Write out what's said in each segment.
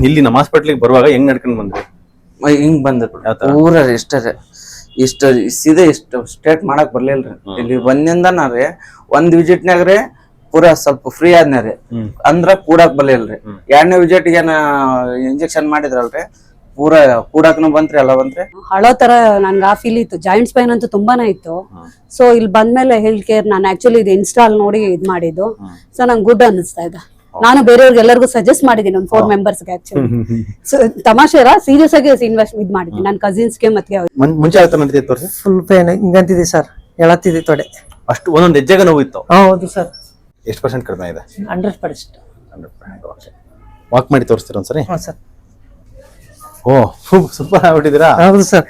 ಇಲ್ಲಿ ನಮ್ಮ ಹಾಸ್ಪಿಟ್ಲಿಗೆ ಬರುವಾಗ ಹೆಂಗ್ ನಡ್ಕೊಂಡ್ ಬಂದ್ರಿ? ಹಿಂಗ್ ಬಂದ ಪೂರ ಇಷ್ಟ ಸೀದಾ ಇಷ್ಟ ಸ್ಟ್ರೇಟ್ ಮಾಡಕ್ ಬರ್ಲಿಲ್ರಿ. ಇಲ್ಲಿ ಬಂದಿಂದ ರೀ ಒಂದ್ ವಿಸಿಟ್ನಾಗ್ರಿ ಪೂರಾ ಸ್ವಲ್ಪ ಫ್ರೀ ಆದ್ನಾರಿ, ಅಂದ್ರ ಕೂಡಾಕ್ ಬರ್ಲಿಲ್ರಿ. 2ನೇ ವಿಸಿಟ್ ಏನ ಇಂಜೆಕ್ಷನ್ ಮಾಡಿದ್ರಲ್ರಿ, ಪೂರಾ ಕೂಡಾಕ್ನು ಬಂತ್ರಿ, ಎಲ್ಲ ಬಂತ್ರಿ. ಹಳೋ ತರ ನನ್ಗೆ ಆ ಫೀಲ್ ಇತ್ತು. ಜಾಯಿಂಟ್ಸ್ ಪೈನ್ ಅಂತೂ ತುಂಬಾನೇ ಇತ್ತು. ಸೊ ಇಲ್ಲಿ ಬಂದ್ಮೇಲೆ ಹೆಲ್ತ್ ಕೇರ್ ನಾನು ಆಕ್ಚುಲಿ ಇದು ಇನ್ಸ್ಟಾಲ್ ನೋಡಿ ಇದ್ ಮಾಡಿದ್ದು. ಸೊ ನಂಗೆ ಗುಡ್ ಅನಿಸ್ತಾ ಇದೆ. ನಾನು ಬೇರೆಯವ್ರಿಗೆ ಎಲ್ಲರಿಗೂ ಸಜೆಸ್ಟ್ ಮಾಡಿದ್ದೀನಿ, ಒಂದು 4 ಮೆಂಬರ್ಸ್ಗೆ ಆಕ್ಚುಲಿ. ಸೊ ತಮಾಷೆ ಸೀರಿಯಸ್ ಆಗಿ ಇನ್ವೆಸ್ಟ್ ಇದ್ ಮಾಡಿದ್ದೀನಿ ನನ್ನ ಕಸಿನ್ಸ್ಗೆ. ಮತ್ತೆ ಮುಂಚೆ ಫುಲ್ ಪೇನ್ ಹಿಂಗಂತಿದೆ ಸರ್, ಹೇಳತ್ತಿದೆ ತೊಡೆ ಅಷ್ಟು ಒಂದೊಂದು ಹೆಜ್ಜೆಗೆ ನೋವು ಇತ್ತು. ಹೌದು ಸರ್. ಎಷ್ಟು ಪರ್ಸೆಂಟ್ ಕಡಿಮೆ ಇದೆ? 100%. ವಾಕ್ ಮಾಡಿ ತೋರಿಸ್ತೀರ ಒಂದ್ಸರಿ? ಹಾ ಸರ್. ಓ ಸೂಪರ್ ಆಗ್ಬಿಟ್ಟಿದ್ದೀರಾ. ಹೌದು ಸರ್,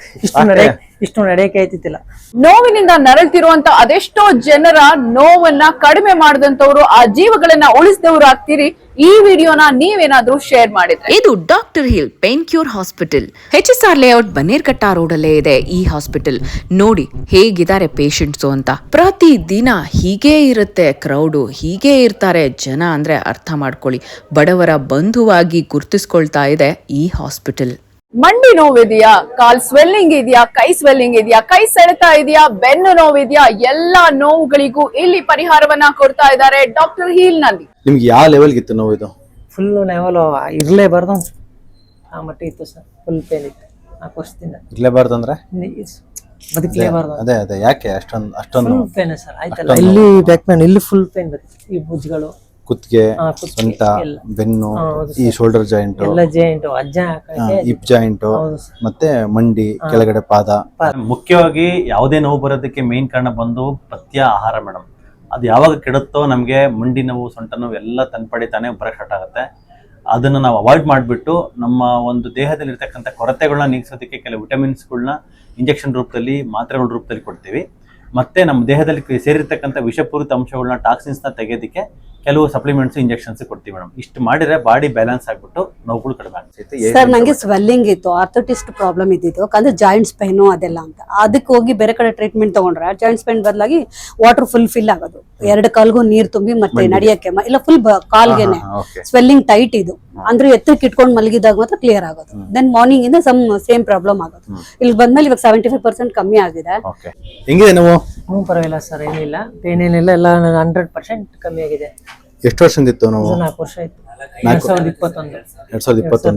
ಇಷ್ಟು ನಡೆಯಕ್ಕೆ ಆಯ್ತಿತ್ತಿಲ್ಲ. ನೋವಿನಿಂದ ನರಳ್ತಿರುವಂತ ಅದೆಷ್ಟೋ ಜನರ ನೋವನ್ನ ಕಡಿಮೆ ಮಾಡಿದಂತವ್ರು, ಆ ಜೀವಗಳನ್ನ ಉಳಿಸಿದವರು ಆಗ್ತೀರಿ. ಈ ವಿಡಿಯೋನ ನೀವೇನಾದ್ರೂ ಶೇರ್ ಮಾಡಿದ್ರೆ. ಇದು doctor heal pain cure hospital, HSR layout Bannerghatta ರೋಡಲ್ಲೇ ಇದೆ ಈ ಹಾಸ್ಪಿಟಲ್. ನೋಡಿ ಹೇಗಿದ್ದಾರೆ ಪೇಷಂಟ್ಸು ಅಂತ. ಪ್ರತಿ ದಿನ ಹೀಗೇ ಇರುತ್ತೆ ಕ್ರೌಡು, ಹೀಗೇ ಇರ್ತಾರೆ ಜನ ಅಂದ್ರೆ ಅರ್ಥ ಮಾಡ್ಕೊಳ್ಳಿ. ಬಡವರ ಬಂಧುವಾಗಿ ಗುರ್ತಿಸ್ಕೊಳ್ತಾ ಇದೆ ಈ ಹಾಸ್ಪಿಟಲ್. ಮಂಡಿ ನೋವಿದೆಯಾ, ಕಾಲ್ ಸ್ವೆಲ್ಲಿಂಗ್ ಇದೆಯಾ, ಕೈ ಸ್ವೆಲ್ಲಿಂಗ್ ಇದೆಯಾ, ಕೈ ಸೆಳೆತ ಇದೆಯಾ, ಬೆನ್ನು ನೋವಿದೆಯಾ, ಎಲ್ಲಾ ನೋವುಗಳಿಗೂ ಇಲ್ಲಿ ಪರಿಹಾರವನ್ನ ಕೊಡ್ತಾ ಇದ್ದಾರೆ ಡಾಕ್ಟರ್ ಹೀಲ್ ನಲ್ಲಿ. ನಿಮ್ಗೆ ಯಾವ ಲೆವೆಲ್ ಇತ್ತು ನೋವು? ಇದು ಫುಲ್ ಲೆವೆಲ್ ಇರ್ಲೇಬಾರ್ದು ಆ ಮಟ್ಟ ಇತ್ತು ಸರ್. ಫುಲ್ ಪೇನ್ ಇತ್ತು 4 ವರ್ಷದಿಂದ. ಇರ್ಲೇಬಾರ್ದು ಅಂದ್ರೆ ಬದುಕಲೇಬಾರ್ದು. ಅದೇ ಯಾಕೆ ಅಷ್ಟೊಂದು ಪೇನ್ ಸರ್? ಆಯ್ತಲ್ಲ, ಇಲ್ಲಿ ಬ್ಯಾಕ್ ಪೇನ್, ಇಲ್ಲಿ ಫುಲ್ ಪೇನ್ ಬರುತ್ತೆ. ಈ ಭುಜಗಳು, ಕುತ್ತಿಗೆ, ಸೊಂಟ, ಬೆನ್ನು, ಈ ಶೋಲ್ಡರ್ ಜಾಯಿಂಟ್, ಹಿಪ್ ಜಾಯಿಂಟ್, ಮತ್ತೆ ಮಂಡಿ ಕೆಳಗಡೆ ಪಾದ. ಮುಖ್ಯವಾಗಿ ಯಾವುದೇ ನೋವು ಬರೋದಕ್ಕೆ ಮೇನ್ ಕಾರಣ ಬಂದು ಪಥ್ಯ ಆಹಾರ ಮೇಡಮ್. ಅದು ಯಾವಾಗ ಕೆಡುತ್ತೋ ನಮಗೆ ಮಂಡಿ ನೋವು, ಸೊಂಟ ನೋವು ಎಲ್ಲ ತನ್ಪಡಿ ತಾನೇ ಬರಕ್ ಸ್ಟಾರ್ಟ್ ಆಗುತ್ತೆ. ಅದನ್ನ ನಾವು ಅವಾಯ್ಡ್ ಮಾಡಿಬಿಟ್ಟು ನಮ್ಮ ಒಂದು ದೇಹದಲ್ಲಿ ಇರ್ತಕ್ಕಂಥ ಕೊರತೆಗಳನ್ನ ನೀಗಿಸೋದಕ್ಕೆ ಕೆಲವು ವಿಟಮಿನ್ಸ್ಗಳನ್ನ ಇಂಜೆಕ್ಷನ್ ರೂಪದಲ್ಲಿ, ಮಾತ್ರೆಗಳ ರೂಪದಲ್ಲಿ ಕೊಡ್ತೀವಿ. ಮತ್ತೆ ನಮ್ಮ ದೇಹದಲ್ಲಿ ಸೇರಿರ್ತಕ್ಕಂಥ ವಿಷಪೂರಿತ ಅಂಶಗಳನ್ನ, ಟಾಕ್ಸಿನ್ಸ್ನ ತೆಗೆಯೋದಕ್ಕೆ ಕೆಲವು ಸಪ್ಲಿಮೆಂಟ್ಸ್, ಇಂಜೆಕ್ಷನ್ಸ್ ಕೊಡ್ತೀವಿ ಮೇಡಮ್. ಇಷ್ಟು ಮಾಡಿದ್ರೆ ಬಾಡಿ ಬ್ಯಾಲೆನ್ಸ್ ಆಗ್ಬಿಟ್ಟು ನೋವುಗಳು ಕಡಿಮೆ ಆಗ್ತೈತೆ. ಸರ್ ನಂಗೆ ಸ್ವೆಲ್ಲಿಂಗ್ ಇತ್ತು, ಆರ್ಥೋಟಿಸ್ಟ್ ಪ್ರಾಬ್ಲಮ್ ಇದ್ದಿತ್ತು, ಅಂದ್ರೆ ಜಾಯಿಂಟ್ಸ್ ಪೈನು ಅದೆಲ್ಲ ಅಂತ. ಅದಕ್ಕೆ ಹೋಗಿ ಬೇರೆ ಕಡೆ ಟ್ರೀಟ್ಮೆಂಟ್ ತಗೊಂಡ್ರೆ ಜಾಯಿಂಟ್ಸ್ ಪೈನ್ ಬದಲಾಗಿ ವಾಟರ್ ಫಿಲ್ ಆಗೋದು. 2 ಕಾಲ್ಗೂ ನೀರ್ ತುಂಬಿ ಮತ್ತೆ ನಡಿಯಕ್ಕೆ ಇಲ್ಲ, ಫುಲ್ ಕಾಲ್ಗೆನೆ ಸ್ವೆಲ್ಲಿಂಗ್ ಟೈಟ್ ಇದು. ಅಂದ್ರೆ ಎತ್ತರಕ್ಕೆ ಇಟ್ಕೊಂಡು ಮಲಗಿದಾಗ ಮಾತ್ರ ಕ್ಲಿಯರ್ ಆಗೋದು. ದೆನ್ ಮಾರ್ನಿಂಗ್ ಇಂದ ಸೇಮ್ ಪ್ರಾಬ್ಲಮ್ ಆಗೋದು. ಇಲ್ಲಿ ಬಂದ್ಮೇಲೆ ಇವಾಗ 75% ಕಮ್ಮಿ ಆಗಿದೆ. ಹೆಂಗಿದೆ ನೋವು? ಪರವಾಗಿಲ್ಲ ಸರ್, ಏನಿಲ್ಲ, ಪೇನ್ ಏನಿಲ್ಲ, ಎಲ್ಲ 100% ಕಮ್ಮಿ ಆಗಿದೆ. ಎಷ್ಟು ವರ್ಷದಿಂದ ಇತ್ತು ನೋವು? 4 ವರ್ಷ ಆಯ್ತು. 2021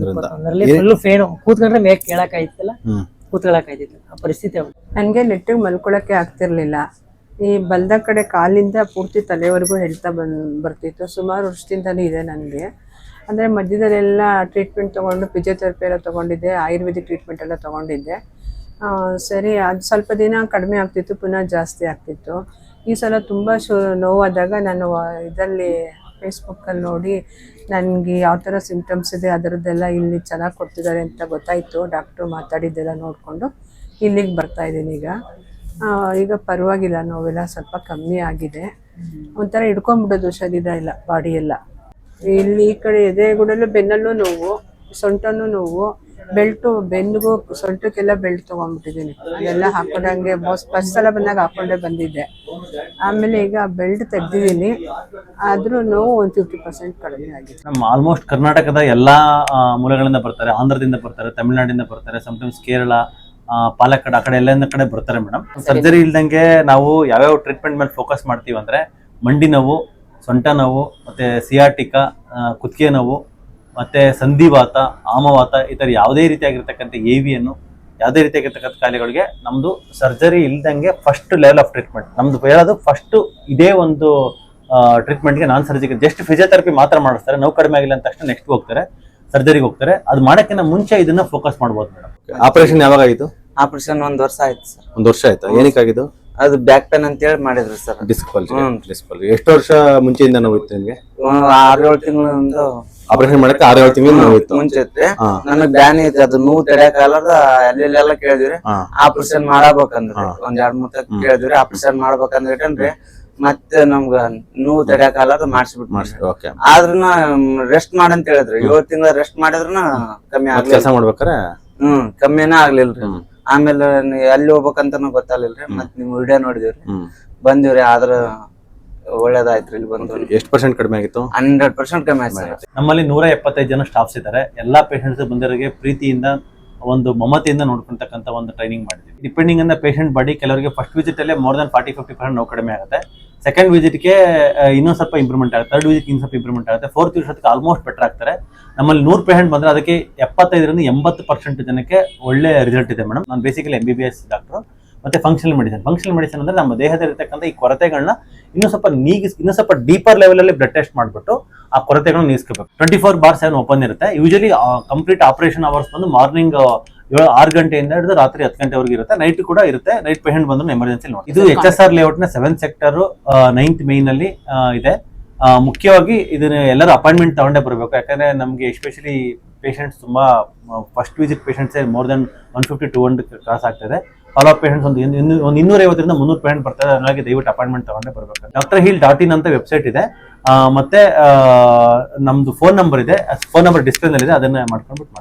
ಫುಲ್ ಪೇನ್. ಕೂತ್ಕೊಂಡ್ರೆ ಮೇಕ್ ಕೇಳಕ್ ಆಯ್ತಿಲ್ಲ, ಕೂತ್ಕೊಳಕ್ ಆಯ್ತಿಲ್ಲ, ಆ ಪರಿಸ್ಥಿತಿ. ನನ್ಗೆ ನೆಟ್ಟಿಗೆ ಮಲ್ಕೊಳಕ್ಕೆ ಆಗ್ತಿರ್ಲಿಲ್ಲ. ಈ ಬಲ್ದ ಕಡೆ ಕಾಲಿಂದ ಪೂರ್ತಿ ತಲೆವರೆಗೂ ಹೇಳ್ತಾ ಬರ್ತಿತ್ತು. ಸುಮಾರು ವರ್ಷದಿಂದಲೂ ಇದೆ ನನಗೆ. ಅಂದರೆ ಮಧ್ಯದಲ್ಲೆಲ್ಲ ಟ್ರೀಟ್ಮೆಂಟ್ ತೊಗೊಂಡು, ಫಿಸಿಯೋಥೆರಪಿ ಎಲ್ಲ ತೊಗೊಂಡಿದ್ದೆ, ಆಯುರ್ವೇದಿಕ್ ಟ್ರೀಟ್ಮೆಂಟ್ ಎಲ್ಲ ತೊಗೊಂಡಿದ್ದೆ. ಸರಿ, ಅದು ಸ್ವಲ್ಪ ದಿನ ಕಡಿಮೆ ಆಗ್ತಿತ್ತು, ಪುನಃ ಜಾಸ್ತಿ ಆಗ್ತಿತ್ತು. ಈ ಸಲ ತುಂಬ ನೋವಾದಾಗ ನಾನು ಇದರಲ್ಲಿ ಫೇಸ್ಬುಕ್ಕಲ್ಲಿ ನೋಡಿ ನನಗೆ ಯಾವ ಥರ ಸಿಂಪ್ಟಮ್ಸ್ ಇದೆ ಅದರದ್ದೆಲ್ಲ ಇಲ್ಲಿ ಚೆನ್ನಾಗಿ ಕೊಡ್ತಿದ್ದಾರೆ ಅಂತ ಗೊತ್ತಾಯಿತು. ಡಾಕ್ಟ್ರು ಮಾತಾಡಿದ್ದೆಲ್ಲ ನೋಡಿಕೊಂಡು ಇಲ್ಲಿಗೆ ಬರ್ತಾಯಿದ್ದೀನಿ. ಈಗ ಪರವಾಗಿಲ್ಲ, ನೋವೆಲ್ಲ ಸ್ವಲ್ಪ ಕಮ್ಮಿ ಆಗಿದೆ. ಒಂಥರ ಹಿಡ್ಕೊಂಡ್ಬಿಡೋದು ಶರೀರ ಎಲ್ಲ, ಬಾಡಿ ಎಲ್ಲ. ಇಲ್ಲಿ ಈ ಕಡೆ ಎದೆಗುಡಲು, ಬೆನ್ನಲ್ಲೂ ನೋವು, ಸೊಂಟನೂ ನೋವು, ಬೆಲ್ಟು, ಬೆನ್ನಿಗೂ ಸೊಂಟಕ್ಕೆಲ್ಲ ಬೆಲ್ಟ್ ತೊಗೊಂಡ್ಬಿಟ್ಟಿದ್ದೀನಿ. ಅದೆಲ್ಲ ಹಾಕೊಂಡಂಗೆ ಫಸ್ಟ್ ಸಲ ಬಂದಾಗ ಹಾಕೊಂಡೇ ಬಂದಿದ್ದೆ. ಆಮೇಲೆ ಈಗ ಬೆಲ್ಟ್ ತೆಗ್ದಿದ್ದೀನಿ, ಆದ್ರೂ ನೋವು 50% ಕಡಿಮೆ ಆಗಿದೆ. ನಮ್ಮ ಆಲ್ಮೋಸ್ಟ್ ಕರ್ನಾಟಕದ ಎಲ್ಲಾ ಮೂಲಗಳಿಂದ ಬರ್ತಾರೆ, ಆಂಧ್ರದಿಂದ ಬರ್ತಾರೆ, ತಮಿಳುನಾಡಿಂದ ಬರ್ತಾರೆ, ಸಮಟೈಮ್ಸ್ ಕೇರಳ, ಪಾಲಕ್ಕಾಡ್, ಆ ಕಡೆ ಎಲ್ಲ ಕಡೆ ಬರ್ತಾರೆ ಮೇಡಮ್. ಸರ್ಜರಿ ಇಲ್ದಂಗೆ ನಾವು ಯಾವ್ಯಾವ ಟ್ರೀಟ್ಮೆಂಟ್ ಮೇಲೆ ಫೋಕಸ್ ಮಾಡ್ತೀವಿ ಅಂದ್ರೆ ಮಂಡಿ ನೋವು, ಸೊಂಟ ನೋವು, ಮತ್ತೆ ಸಿಯಾಟಿಕಾ, ಕುತ್ತಿಗೆ ನೋವು, ಮತ್ತೆ ಸಂಧಿವಾತ, ಆಮವಾತ, ಈ ಥರ ಯಾವುದೇ ರೀತಿಯಾಗಿರ್ತಕ್ಕಂಥ AVN, ಯಾವುದೇ ರೀತಿಯಾಗಿರ್ತಕ್ಕಂಥ ಕಾಯಿಲೆಗಳಿಗೆ ನಮ್ದು ಸರ್ಜರಿ ಇಲ್ದಂಗೆ ಫಸ್ಟ್ ಲೆವೆಲ್ ಆಫ್ ಟ್ರೀಟ್ಮೆಂಟ್ ನಮ್ದು ಹೇಳೋದು. ಫಸ್ಟ್ ಇದೇ ಒಂದು ಟ್ರೀಟ್ಮೆಂಟ್ಗೆ ನಾನ್ ಸರ್ಜಿಕಲ್, ಜಸ್ಟ್ ಫಿಸಿಯೋಥೆರಪಿ ಮಾತ್ರ ಮಾಡಿಸ್ತಾರೆ. ನೋವು ಕಡಿಮೆ ಆಗಿಲ್ಲ ಅಂತ ತಕ್ಷಣ ನೆಕ್ಸ್ಟ್ ಹೋಗ್ತಾರೆ, ಸರ್ಜರಿಗೆ ಹೋಗ್ತಾರೆ. ಅದು ಮಾಡೋಕ್ಕಿಂತ ಮುಂಚೆ ಇದನ್ನ ಫೋಕಸ್ ಮಾಡ್ಬೋದು ಮೇಡಮ್. ಆಪರೇಷನ್ ಯಾವಾಗ ಆಯಿತು? ಆಪರೇಷನ್ 1 ವರ್ಷ ಆಯ್ತು ಸರ್. 1 ವರ್ಷ ಆಯ್ತು. ಏನಕ್ಕಾಗಿದ್ದು? ಅದು ಬ್ಯಾಕ್ ಪೇನ್ ಅಂತ ಹೇಳಿ ಮಾಡಿದ್ರು ಸರ್. ಡಿಸ್ಕ್ವಾಲಿಫೈ. ಎಷ್ಟು ವರ್ಷ ಮುಂಚೆಯಿಂದ ನೋವಿತ್ತು ನಿಮ್ಗೆ? 6-7 ತಿಂಗಳಿಂದ ಆಪರೇಷನ್ ಮಾಡಕ್ಕೆ 6-7 ತಿಂಗಳು ನೋವಿತ್ತು. ಮುಂಚೆ ಇತ್ತು. ನನಗ್ ಬ್ಯಾನಿ ಐತಿ, ಅದು ನೋವು ತಡೆಯಕ್ಕಾಗಲ್ಲ. ಅಲ್ಲೆಲ್ಲ ಕೇಳಿದ್ರಿ ಆಪರೇಷನ್ ಮಾಡಬೇಕಂದ್ರಿ. 1-2-3 ತಕ್ಕ ಕೇಳಿದ್ರಿ ಆಪರೇಷನ್ ಮಾಡ್ಬೇಕಂದ್ರಿ. ಮತ್ತೆ ನಮ್ಗ ನೋವು ತಡೆಯಕ್ಕಾಗಲ್ಲ, ಮಾಡಿಸ್ಬಿಟ್ಟು. ಆದ್ರೂ ರೆಸ್ಟ್ ಮಾಡಂತ ಹೇಳಿದ್ರಿ. 7 ತಿಂಗಳ ರೆಸ್ಟ್ ಮಾಡಿದ್ರನ ಕಮ್ಮಿ ಆಗ್ಲಿ. ಕೆಲಸ ಮಾಡ್ಬೇಕಾರೆ ಕಮ್ಮಿನೇ ಆಗ್ಲಿಲ್ರಿ. ಆಮೇಲೆ ಎಲ್ಲಿ ಹೋಗ್ಬೇಕಂತ ಗೊತ್ತಾಗ್ಲಿಲ್ರಿ. ಮತ್ ನಿಮ್ ವಿಡಿಯೋ ನೋಡಿದಿವ್ರಿ, ಬಂದಿವ್ರಿ. ಆದ್ರ ಒಳ್ಳೇದಾಯ್ತ್ರಿ ಇಲ್ಲಿ ಬಂದು. ಎಷ್ಟು ಪರ್ಸೆಂಟ್ ಕಡಿಮೆ ಆಗಿತ್ತು? 100% ಕಮ್ಮಿ ಆಯ್ತು ಸರ್. ನಮ್ಮಲ್ಲಿ 175 ಜನ ಸ್ಟಾಫ್ಸ್ ಇದ್ದಾರೆ. ಎಲ್ಲಾ ಪೇಷಂಟ್ಸ್ ಬಂದವರಿಗೆ ಪ್ರೀತಿಯಿಂದ ಒಂದು ಮಮತೆಯಿಂದ ನೋಡ್ಕೊಂತಕ್ಕಂಥ ಒಂದು ಟ್ರೈನಿಂಗ್ ಮಾಡಿದ್ವಿ. Depending on the patient body, ಕೆಲವರಿಗೆ ಫಸ್ಟ್ ವಿಸಿಟ್ ಅಲ್ಲೇ ಮೋರ್ ದನ್ 40-50% ನೋವು ಕಡಿಮೆ ಆಗುತ್ತೆ. ಸೆಕೆಂಡ್ ವಿಸಿಟ್ಗೆ ಇನ್ನೊಂದು ಸ್ವಲ್ಪ ಇಂಪ್ರೂವ್ಮೆಂಟ್ ಆಗುತ್ತೆ. ಥರ್ಡ್ ವಿಸಿಟ್ ಇನ್ನೂ ಸ್ವಲ್ಪ ಇಂಪ್ರೂವ್ಮೆಂಟ್ ಆಗುತ್ತೆ. ಫೋರ್ತ್ ವಿಸಿಟ್ಗೆ ಆಲ್ಮೋಸ್ಟ್ ಬೆಟರ್ ಆಗ್ತಾರೆ. ನಮ್ಮಲ್ಲಿ 100 ಪೇಷಂಟ್ ಬಂದ್ರೆ ಅದಕ್ಕೆ 75-80% ಜನಕ್ಕೆ ಒಳ್ಳೆ ರಿಸಲ್ಟ್ ಇದೆ ಮೇಡಮ್. ನಾನು ಬೇಸಿಕಲಿ MBBS ಡಾಕ್ಟರ್ ಮತ್ತೆ ಫಂಕ್ಷನಲ್ ಮೆಡಿಸಿನ್ ಅಂದ್ರೆ ನಮ್ಮ ದೇಹದಲ್ಲಿರ್ತಕ್ಕಂಥ ಈ ಕೊರತೆಗಳನ್ನ ಇನ್ನೂ ಸ್ವಲ್ಪ ಡೀಪರ್ ಲೆವೆಲ್ ಅಲ್ಲಿ ಬ್ಲಡ್ ಟೆಸ್ಟ್ ಮಾಡ್ಬಿಟ್ಟು ಆ ಕೊರತೆಗಳನ್ನ ನೀಗಿಸ್ಕೋಬೇಕು. 24/7 ಓಪನ್ ಇರುತ್ತೆ. ಯೂಶಲಿ ಕಂಪ್ಲೀಟ್ ಆಪರೇಷನ್ ಅವರ್ಸ್ ಬಂದು ಮಾರ್ನಿಂಗ್ 6 ಗಂಟೆಯಿಂದ ಹಿಡಿದು ರಾತ್ರಿ 10 ಗಂಟೆವರೆಗೆ ಇರುತ್ತೆ. ನೈಟ್ ಕೂಡ ಇರುತ್ತೆ. ನೈಟ್ ಪೇಷಂಟ್ ಬಂದ್ರು ಎಮರ್ಜೆನ್ಸಿ ನೋಡಿ. ಇದು HSR ಲೇಔಟ್ ನ 7th ಸೆಕ್ಟರ್ 9th ಮೇನ್ ಅಲ್ಲಿ ಇದೆ. ಮುಖ್ಯವಾಗಿ ಇದನ್ನ ಎಲ್ಲರೂ ಅಪಾಯಿಂಟ್ಮೆಂಟ್ ತಗೊಂಡೇ ಬರಬೇಕು. ಯಾಕಂದ್ರೆ ನಮ್ಗೆ ಎಸ್ಪೆಷಲಿ ಪೇಷಂಟ್ಸ್ ತುಂಬಾ first visit patients more than 150-200 cross ಆಗ್ತದೆ. ಫಾಲೋ ಅಪ್ ಪೇಷಂಟ್ಸ್ ಒಂದು 250-300 ಪೇಷಂಟ್ ಬರ್ತಾರೆ. ಹಾಗಾಗಿ ದಯವಿಟ್ಟು ಅಪಾಯಿಂಟ್ಮೆಂಟ್ ತಗೊಂಡೇ ಬರಬೇಕು. drheal.in ಅಂತ ವೆಬ್ಸೈಟ್ ಇದೆ. ಮತ್ತೆ ನಮ್ದು ಫೋನ್ ನಂಬರ್ ಇದೆ. ಫೋನ್ ನಂಬರ್ ಡಿಸ್ಪ್ಲೇ ನಲ್ಲಿ ಇದೆ. ಅದನ್ನ ಮಾಡ್ಕೊಂಡ್ಬಿಟ್ಟು